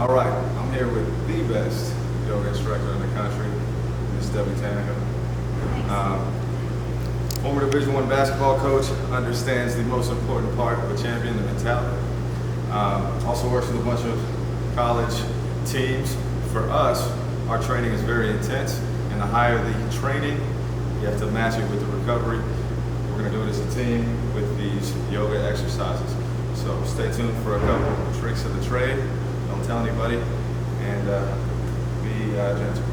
All right, I'm here with the best yoga instructor in the country, Miss Debbie Tannehill. Former Division I basketball coach, understands the most important part of a champion, the mentality. Also works with a bunch of college teams. For us, our training is very intense, and the higher the training, you have to match it with the recovery. We're going to do it as a team with these yoga exercises. So stay tuned for a couple of tricks of the trade. Don't tell anybody, and be gentle.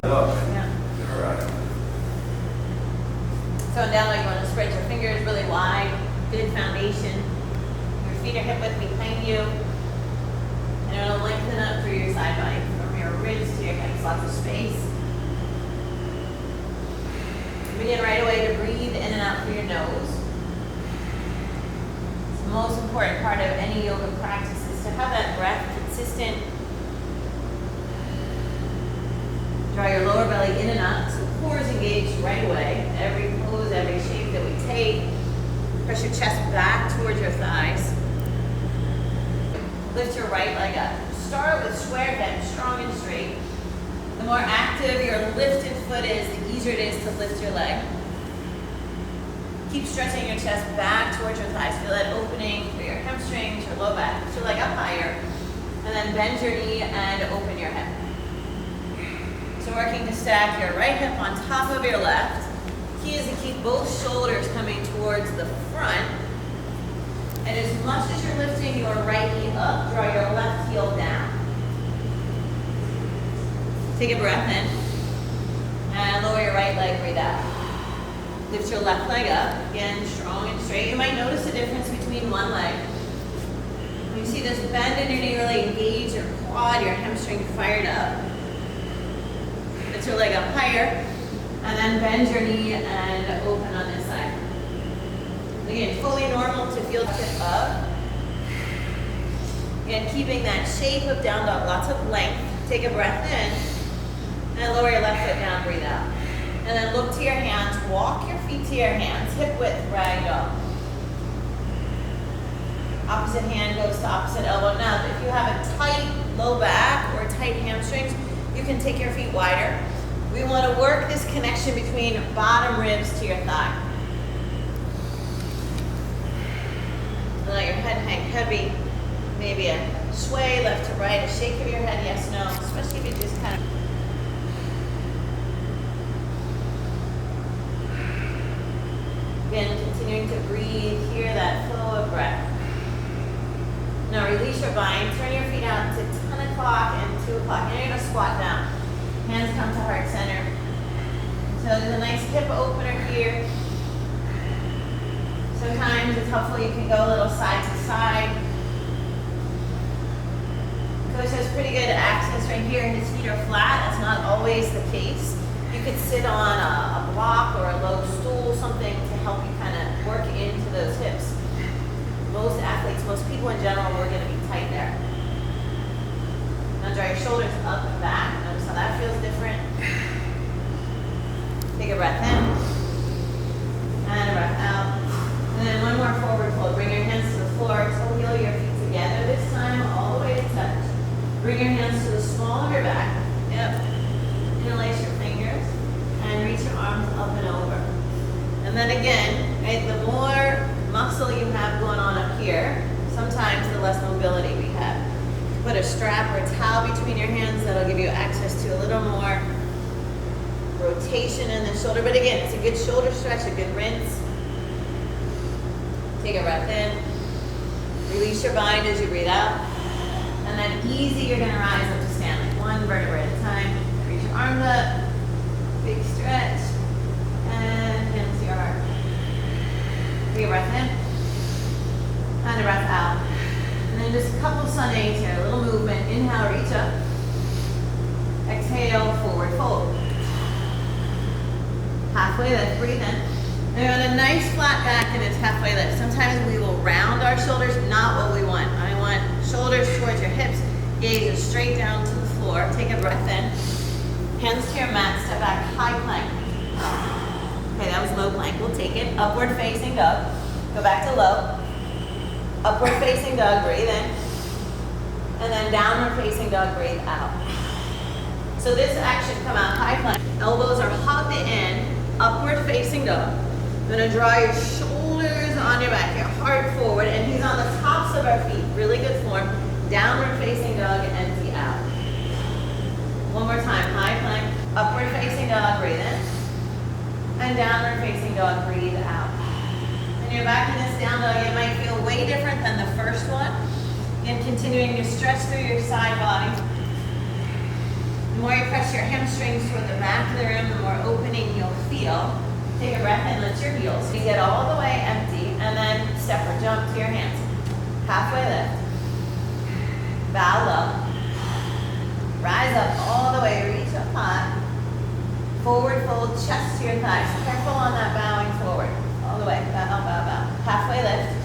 Up. Yeah. All right. So down low, you want to spread your fingers really wide, good foundation. Your feet are hip width behind you. And it will lengthen up through your side body, from your ribs to your hips, lots of space. Begin right away to breathe in and out through your nose. It's the most important part of any yoga practice is to have that breath consistent. Draw your lower belly in and up, so core is engaged right away. Every pose, every shape that we take. Press your chest back towards your thighs. Lift your right leg up. Start with square hip, strong and straight. The more active your lifted foot is, the easier it is to lift your leg. Keep stretching your chest back towards your thighs. Feel that opening through your hamstrings, your low back. Lift your leg up higher. And then bend your knee and open your hip. So working to stack your right hip on top of your left. Key is to keep both shoulders coming towards the front. And as much as you're lifting your right knee up, draw your left heel down. Take a breath in. And lower your right leg, breathe out. Lift your left leg up. Again, strong and straight. You might notice a difference between one leg. When you see this bend in your knee, really engage your quad, your hamstring fired up. Lift your leg up higher. And then bend your knee and open on this side. Again, fully normal to feel it up. Again, keeping that shape of down dog, lots of length. Take a breath in. And lower your left foot down, breathe out. And then look to your hands, walk your feet to your hands, hip width, ragdoll. Opposite hand goes to opposite elbow. Now, if you have a tight low back or tight hamstrings, you can take your feet wider. We want to work this connection between bottom ribs to your thigh. Let your head hang heavy. Maybe a sway left to right, a shake of your head, yes, no, especially if you just kind of. Again, continuing to breathe, hear that flow of breath. Now release your bind, turn your feet out to 10 o'clock and 2 o'clock. Now you're going to squat down. Hands come to heart center. So there's a nice hip opener here. Sometimes it's helpful you can go a little side to side. Coach has pretty good access right here. His feet are flat. That's not always the case. You could sit on a block or a low stool, something to help you kind of work into those hips. Most athletes, most people in general, we're going to be tight there. Now draw your shoulders up and back. Notice how that feels different. Take a breath in. And a breath out. And then one more forward fold. Bring your hands to the floor. Toe heel your feet together this time, all the way to touch. Bring your hands to the small of your back. Yep. Interlace your fingers and reach your arms up and over. And then again, right, the more muscle you have going on up here, sometimes the less mobility we have. Put a strap or a towel between your hands. That'll give you access to a little more rotation in the shoulder. But again, it's a good shoulder stretch, a good rinse. Take a breath in. Release your bind as you breathe out. And then easy, you're going to rise up to stand, like one vertebra at a time. Reach your arms up. Big stretch. And hands to your heart. Take a breath in. And a breath out. And then just a couple Sundays here. A little movement. Inhale, reach up. Exhale, forward fold. Halfway lift, breathe in. And we want a nice flat back in this halfway lift. Sometimes we will round our shoulders, not what we want. I want shoulders towards your hips, gaze straight down to the floor. Take a breath in. Hands to your mat, step back, high plank. Okay, that was low plank, we'll take it. Upward facing dog. Go back to low. Upward facing dog, breathe in. And then downward facing dog, breathe out. So this action, come out, high plank. Elbows are hugged in, upward facing dog. You're gonna draw your shoulders on your back, your heart forward, and he's on the tops of our feet. Really good form. Downward facing dog, empty out. One more time, high plank, upward facing dog, breathe in. And downward facing dog, breathe out. When you're back in this down dog, it might feel way different than the first one. And continuing to stretch through your side body. The more you press your hamstrings toward the back of the room, the more opening you'll feel. Take a breath and lift your heels. You get all the way empty, and then step or jump to your hands. Halfway lift. Bow low. Rise up all the way, reach up high. Forward fold, chest to your thighs. Careful on that bowing forward. All the way, bow, bow, bow. Halfway lift.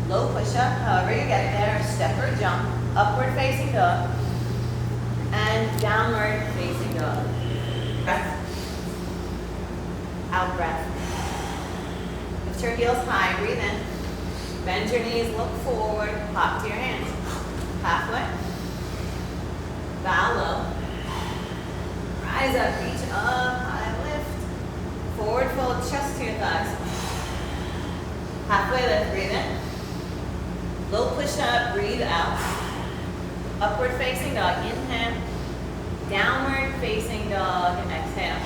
Low push up, however you get there. Step or jump. Upward facing dog. And downward facing dog. Breath. Out breath. Lift your heels high, breathe in. Bend your knees, look forward, hop to your hands. Halfway. Bow low. Rise up, reach up, high lift. Forward fold, chest to your thighs. Halfway lift, breathe in. Low push up, breathe out. Upward facing dog, inhale. Downward facing dog, exhale.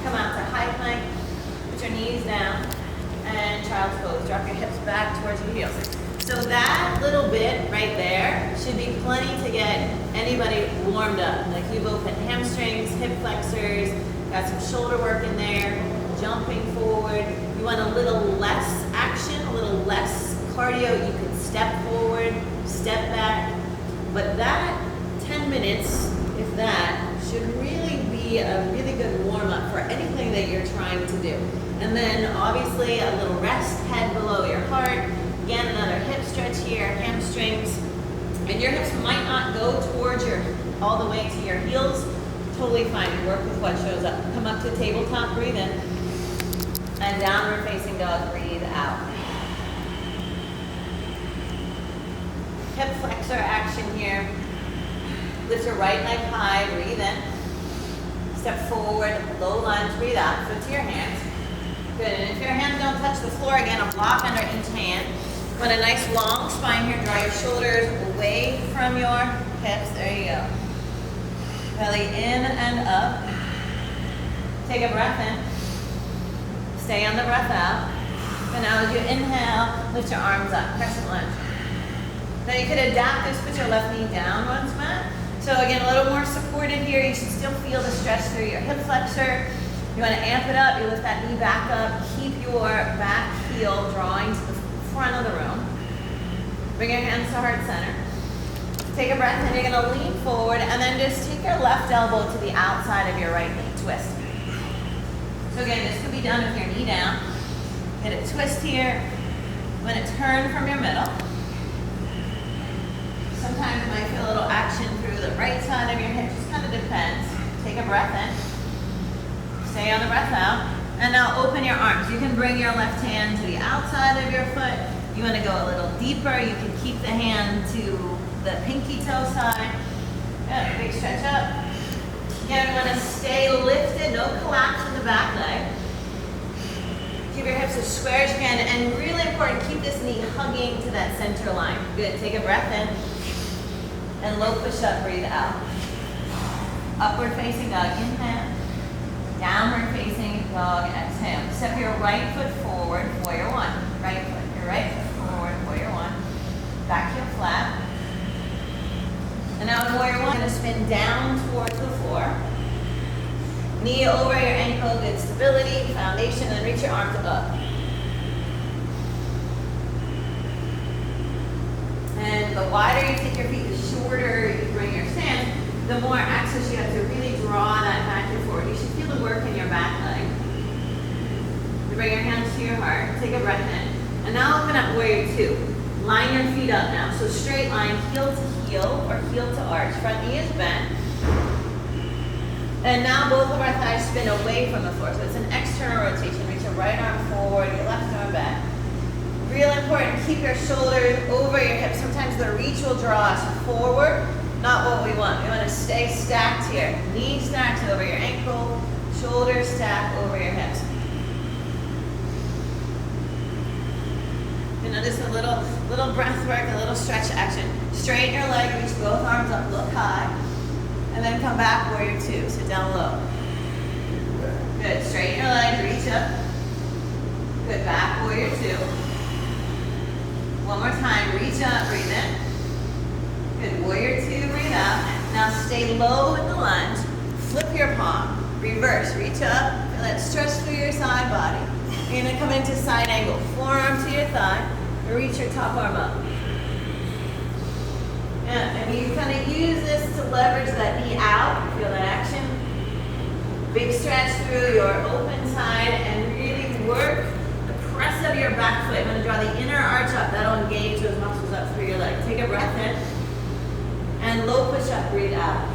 Come out to high plank. Put your knees down. And child's pose. Drop your hips back towards your heels. So that little bit right there should be plenty to get anybody warmed up. Like you've opened hamstrings, hip flexors, got some shoulder work in there, jumping forward. You want a little less action, a little less cardio. You can step forward, step back. But that 10 minutes, if that, should really be a really good warm-up for anything that you're trying to do. And then obviously a little rest, head below your heart. Again, another hip stretch here, hamstrings. And your hips might not go towards all the way to your heels. Totally fine, you work with what shows up. Come up to tabletop, breathe in. And downward facing dog, breathe out. Hip flexor action here. Lift your right leg high, breathe in. Step forward, low lunge, breathe out. Foot to your hands. Good, and if your hands don't touch the floor, again, a block under each hand. Want a nice long spine here. Draw your shoulders away from your hips. There you go. Belly in and up. Take a breath in. Stay on the breath out. And now as you inhale, lift your arms up. Crescent lunge. Now you could adapt this, put your left knee down once, Matt. So again, a little more supported here. You should still feel the stretch through your hip flexor. You want to amp it up. You lift that knee back up. Keep your back heel drawing to the front of the room. Bring your hands to heart center. Take a breath and you're going to lean forward and then just take your left elbow to the outside of your right knee. Twist. So again, this could be done with your knee down. Hit a twist here. I'm going to turn from your middle. Sometimes you might feel a little action through the right side of your hip. Just kind of depends. Take a breath in. Stay on the breath out. And now open your arms. You can bring your left hand to the outside of your foot. You want to go a little deeper. You can keep the hand to the pinky toe side. Good, big stretch up. Again, you want to stay lifted, no collapse in the back leg. Keep your hips as square as you can, and really important, keep this knee hugging to that center line. Good, take a breath in, and low push up, breathe out. Upward facing dog, inhale. Downward facing dog, exhale. Step your right foot forward, warrior one. Right foot, your right foot forward, warrior one. Back heel flat. And now in warrior one, you're going to spin down towards the floor. Knee over your ankle, good stability, foundation, and reach your arms up. And the wider you take your feet, the shorter you bring your stance, the more access you have to really draw that back and forward. You should feel the work in your back leg. You bring your hands to your heart, take a breath in. And now open up warrior two. Line your feet up now. So straight line, heel to heel or heel to arch. Front knee is bent. And now both of our thighs spin away from the floor. So it's an external rotation. Reach your right arm forward, your left arm back. Real important, keep your shoulders over your hips. Sometimes the reach will draw us forward, not what we want. We want to stay stacked here. Knees stacked over your ankle, shoulders stacked over your hips. You know, just a little breath work, a little stretch action. Straighten your leg, reach both arms up, look high, and then come back, warrior two, sit down low. Good, straighten your legs, reach up. Good, back, warrior two. One more time, reach up, breathe in. Good, warrior two, breathe out. Now stay low in the lunge, flip your palm, reverse, reach up, feel that stretch through your side body. You're gonna come into side angle, forearm to your thigh, and reach your top arm up. And you kind of use this to leverage that knee out, feel that action. Big stretch through your open side and really work the press of your back foot. I'm going to draw the inner arch up. That'll engage those muscles up through your leg. Take a breath in. And low push up, breathe out.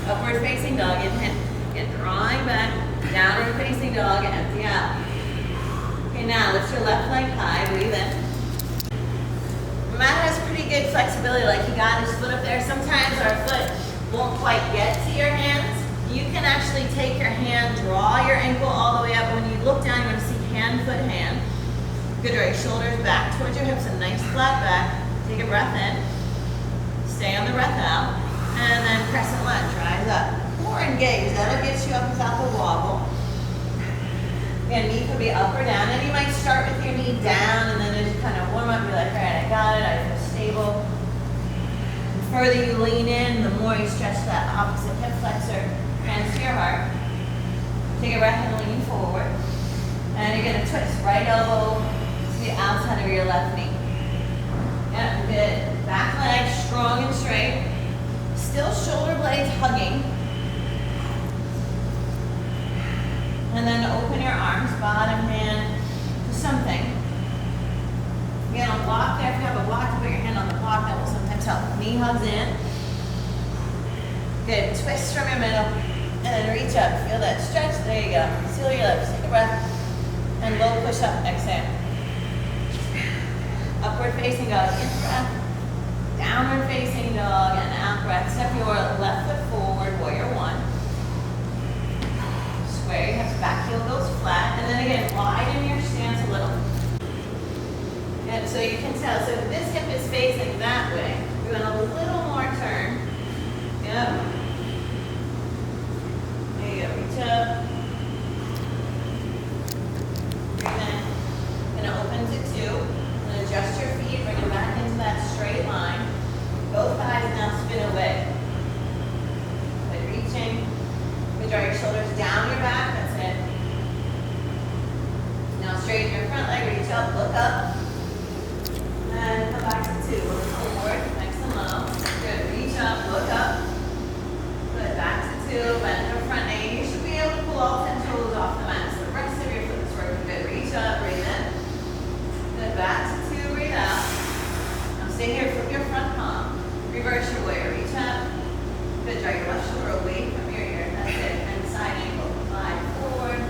Upward facing dog, inhale. Get drawing back. Downward facing dog, empty out. Okay, now lift your left leg high, breathe in. Matt has pretty good flexibility, like he got his foot up there. Sometimes our foot won't quite get to your hands. You can actually take your hand, draw your ankle all the way up. When you look down, you're going to see hand, foot, hand. Good, right, shoulders back towards your hips, a nice flat back. Take a breath in. Stay on the breath out. And then crescent lunge, rise up. Or engage, that'll get you up without the wobble. Again, knee could be up or down. And you might start with your knee down, and then as you kind of warm up, you're like, all right, I got it, I feel stable. The further you lean in, the more you stretch that opposite hip flexor, hands to your heart. Take a breath and lean forward. And you're gonna twist right elbow to the outside of your left knee. Yeah, good. Back leg strong and straight. Still shoulder blades hugging. And then open your arms, bottom hand to something. Again, on block there, if you have a block, put your hand on the block, that will sometimes help. Knee hugs in. Good, twist from your middle, and then reach up. Feel that stretch, there you go. Seal your lips, take a breath, and low push up, exhale. Upward facing dog, in breath. Downward facing dog, and out breath. Step your left foot forward, warrior one. Square your hips, back heel goes flat, and then again, widen your stance a little. And so you can tell, so if this hip is facing that way, we want a little more turn. Yep. There you go, reach up. Breathe in. Gonna open to two. And adjust your feet, bring them back into that straight line. Both thighs now spin away. Good, reaching. Draw your shoulders down your back, that's it. Now straighten your front leg, reach up, look up. And come back to two. Look forward, nice and low. Good, reach up, look up. Good, back to two, bend your front knee. You should be able to pull all 10 toes off the mat. So the rest of your foot is working good. Reach up, breathe in. Good, back to two, breathe out. Now stay here, flip your front palm. Reverse your warrior, reach up. Good, draw your left shoulder away from your ear. That's it. And side ankle. Glide forward.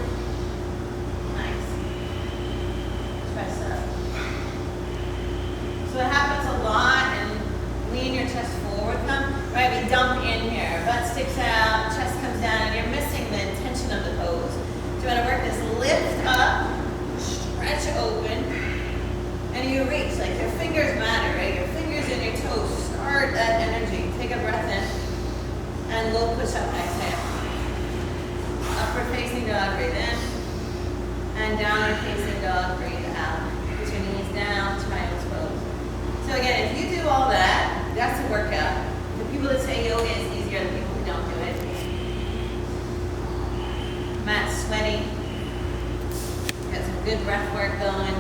Nice. Press up. So it happens a lot, and lean your chest forward. Right, we dump in here. Butt sticks out, chest comes down, and you're missing the intention of the pose. So you want to work this lift up, stretch open, and you reach. Like your fingers matter, right? Your fingers and your toes start that energy. Take a breath in. And low push up, exhale. Upward facing dog, breathe in. And downward facing dog, breathe out. Put your knees down, child's pose. So again, if you do all that, that's a workout. The people that say yoga is easier than people who don't do it. Matt's sweaty. Got some good breath work going.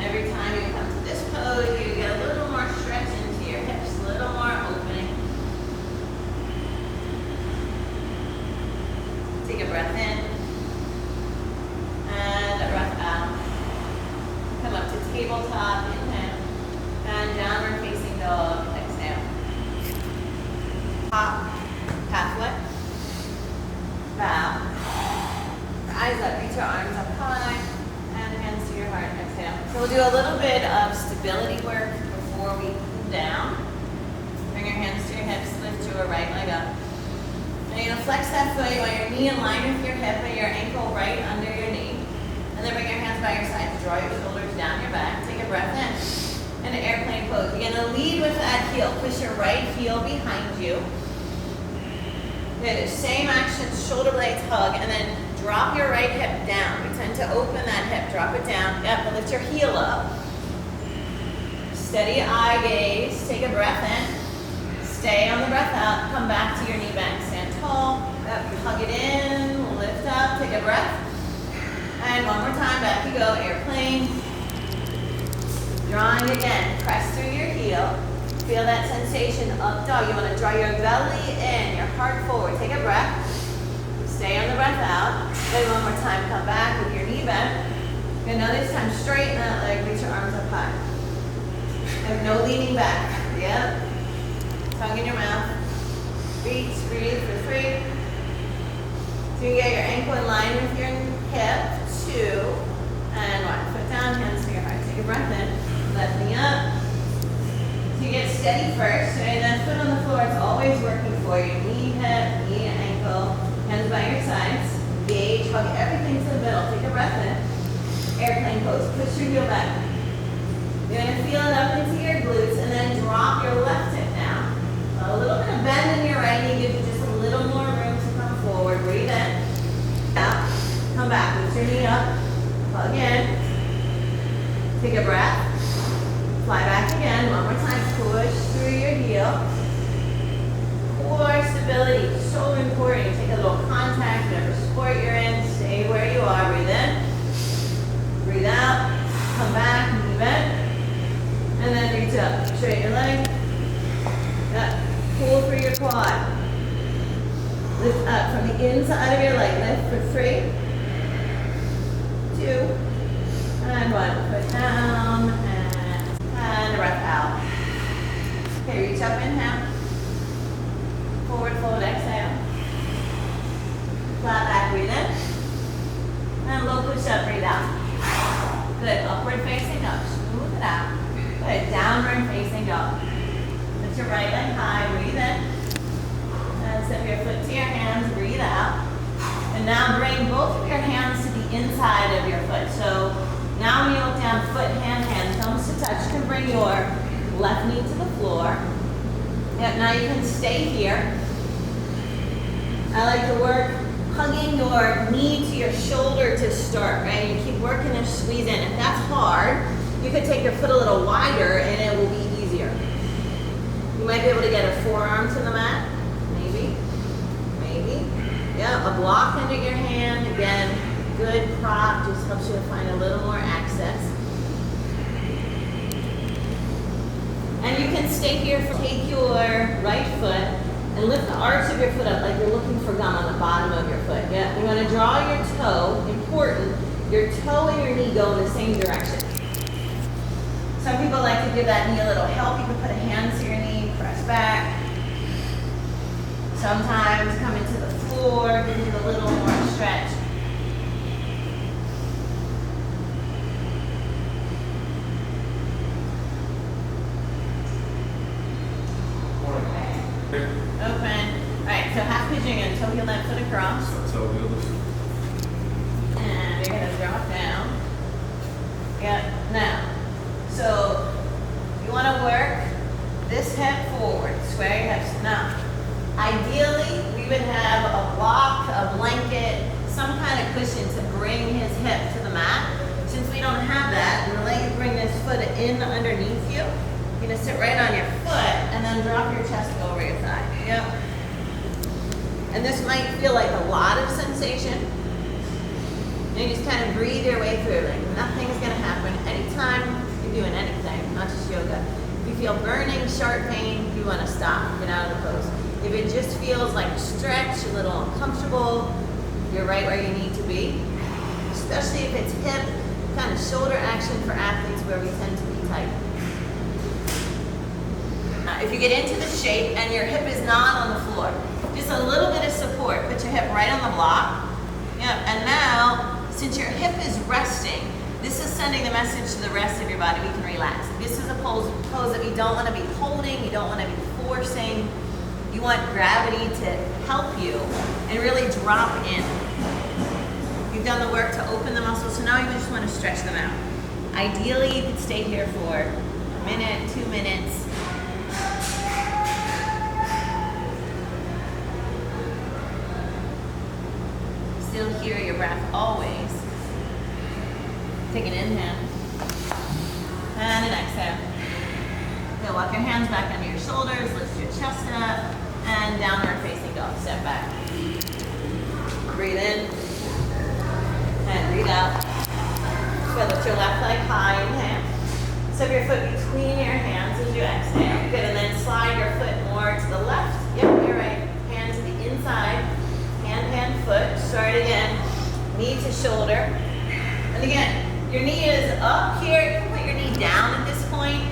Every time you come to this pose, you get a little more stretch into your hips, a little more opening. Take a breath in, and a breath out. Come up to tabletop, inhale, and downward facing dog, exhale. Hop, halfway, bow, We'll do a little bit of stability work before we cool down. Bring your hands to your hips, lift your right leg up. Now you're gonna flex that foot, you want your knee in line with your hip and your ankle right under your knee. And then bring your hands by your sides, draw your shoulders down your back, take a breath in. And an airplane pose. You're gonna lead with that heel, push your right heel behind you. Okay, the same action, shoulder blades hug, and then drop your right hip down. We tend to open that hip, drop it down. Yep, and lift your heel up. Steady eye gaze, take a breath in. Stay on the breath out, come back to your knee bend. Stand tall, yep, hug it in, lift up, take a breath. And one more time, back you go, airplane. Drawing again, press through your heel. Feel that sensation, up dog. You want to draw your belly in, your heart forward. Take a breath. Stay on the breath out. Then one more time, come back with your knee bent. And now this time, straighten that leg, reach your arms up high. Have no leaning back. Yep. Tongue in your mouth. Reach, breathe for 3. So you get your ankle in line with your hip. 2. And 1. Foot down, hands to your heart. Take a breath in. Left knee up. So you get steady first, right? That foot on the floor, it's always working for you. Knee, hip, knee, ankle, hands by your sides. Engage, hug everything to the middle. Take a breath in. Airplane pose. Push your heel back. You're going to feel it up into your glutes and then drop your left hip down. A little bit of bend in your right knee gives you just a little more room to come forward. Breathe in. Out. Come back. Lift your knee up. Hug in. Take a breath. Fly back again. One more time. Push through your heel. Core stability. So important. You take a little contact. Whatever sport you're in. Stay where you are. Breathe in. Breathe out. Come back. Knee bend. And then reach up. Straighten your leg. Up. Pull through your quad. Lift up from the inside of your leg. Lift for 3, 2, and 1. Put down and breath out. Okay, reach up, inhale. Forward fold, exhale. Flat back, breathe in. And low push up, breathe out. Good, upward facing up. Smooth it out. Good, downward facing up. Lift your right leg high, breathe in. And step your foot to your hands, breathe out. And now bring both of your hands to the inside of your foot. So now when you look down, foot, hand, thumbs to touch, you can bring your left knee to the floor. Yep, now you can stay here. I like to work hugging your knee to your shoulder to start, right? You keep working and squeeze in. If that's hard, you could take your foot a little wider and it will be easier. You might be able to get a forearm to the mat. Maybe. Yeah, a block under your hand. Again, good prop, just helps you to find a little more access. And you can stay here, take your right foot and lift the arch of your foot up like you're looking for gum on the bottom of your foot. Yeah, you want to draw your toe, important, your toe and your knee go in the same direction. Some people like to give that knee a little help. You can put a hand to your knee, press back. Sometimes come into the floor, give it a little more stretch. Open. Alright, so half pigeon, you're going to toe heel that foot across. Toe heelers. And you're going to drop down. Yeah, now. So you want to work this hip forward. Square your hips. Now, ideally, we would have a block, a blanket, some kind of cushion to bring his hip to the mat. Since we don't have that, I'm going to let you bring this foot in underneath you. You're going to sit right on your foot and then drop your chest over your thigh. Yep. And this might feel like a lot of sensation. And you just kind of breathe your way through. Like nothing's going to happen. Anytime you're doing anything, not just yoga. If you feel burning, sharp pain, you want to stop. Get out of the pose. If it just feels like a stretch, a little uncomfortable, you're right where you need to be. Especially if it's hip, kind of shoulder action for athletes where we tend to be tight. If you get into the shape and your hip is not on the floor, just a little bit of support. Put your hip right on the block. Yep. And now, since your hip is resting, This is sending the message to the rest of your body, we can relax. This is a pose that we don't want to be holding, you don't want to be forcing. You want gravity to help you and really drop in. You've done the work to open the muscles, so now you just want to stretch them out. Ideally, you could stay here for a minute, 2 minutes. Still hear your breath always. Take an inhale and an exhale. Now walk your hands back under your shoulders, lift your chest up, and downward facing dog. Step back. Breathe in and breathe out. So lift your left leg high, inhale. Step your foot between your hands as you exhale. Good, and then slide your foot more to the left. Yep, you're right. Hand to the inside. Hand, foot. Start again. Knee to shoulder. And again, your knee is up here. You can put your knee down at this point.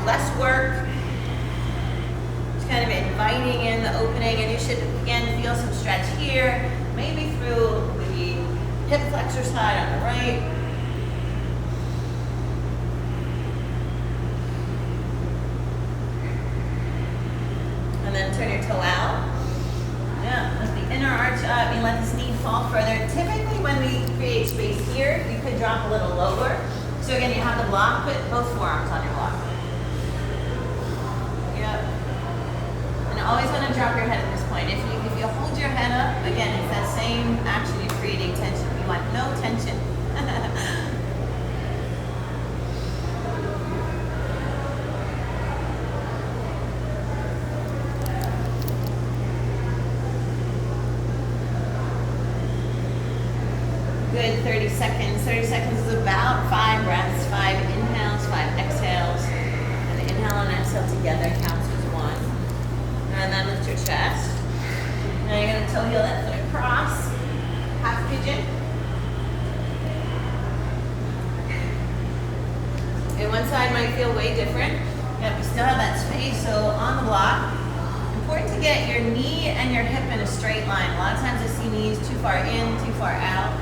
Less work. Just kind of inviting in the opening, and you should again feel some stretch here, maybe through the hip flexor side on the right. And then turn your toe out. Yeah, lift the inner arch up. You let this knee fall further. Typically when we create space here, you could drop a little lower. So again, you have the block, put both forearms on your block. Yep. And always want to drop your head at this point. If you hold your head up, again, it's that same action, you're creating tension. You want no tension. Good, 30 seconds. 30 seconds is about 5 breaths, 5 inhales, 5 exhales. And the inhale and exhale together counts as 1. And then lift your chest. Now you're going to toe heel that foot across. Half pigeon. And one side might feel way different. Yep, we still have that space, so on the block. Important to get your knee and your hip in a straight line. A lot of times I see knees too far in, too far out.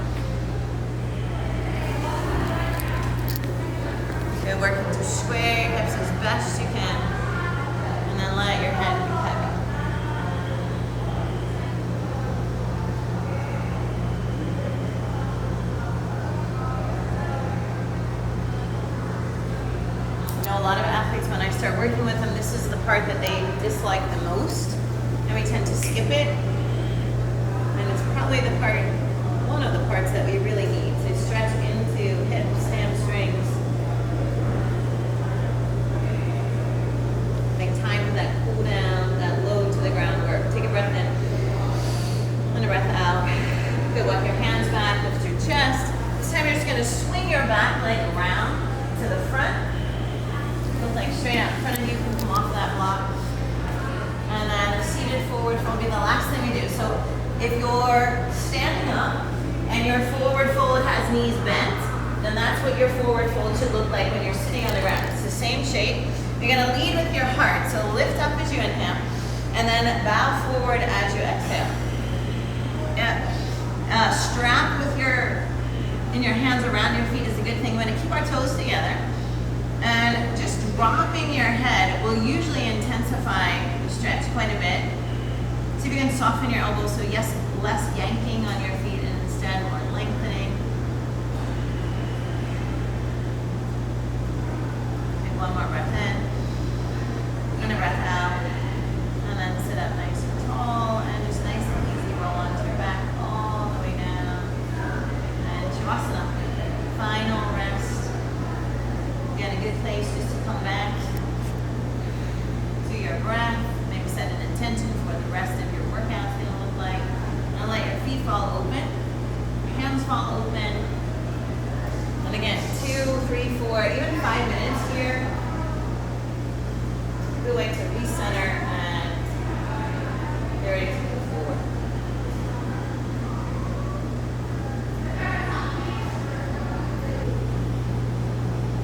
Good, working to square your hips as best you can. And then let your head be heavy. You know, a lot of athletes, when I start working with them, this is the part that they dislike the most. And we tend to skip it. And it's probably the part, one of the parts that we really need to stretch into hips, hamstrings. That cool down, that low to the ground work. Take a breath in and a breath out. Good, walk your hands back, lift your chest. This time you're just going to swing your back leg around to the front. Look like straight out in front of you, can come off that block. And then a seated forward fold will be the last thing we do. So if you're standing up and your forward fold has knees bent, then that's what your forward fold should look like when you're sitting on the ground. It's the same shape. You're going to lead with your heart, so lift up as you inhale, and then bow forward as you exhale. Yeah. Strap with your hands around your feet is a good thing. We're going to keep our toes together, and just dropping your head will usually intensify the stretch quite a bit. See if you can soften your elbows, so yes, less yanking on your feet and instead more lengthening. Take one more breath in. And a breath out, and then sit up nice and tall, and just nice and easy roll onto your back all the way down. And Shavasana, final rest. Again, a good place just to come back to your breath. Maybe set an intention for the rest of your workout's going to look like. And let your feet fall open, your hands fall open. And again, 2, 3, 4, even 5 minutes here. Good way to reset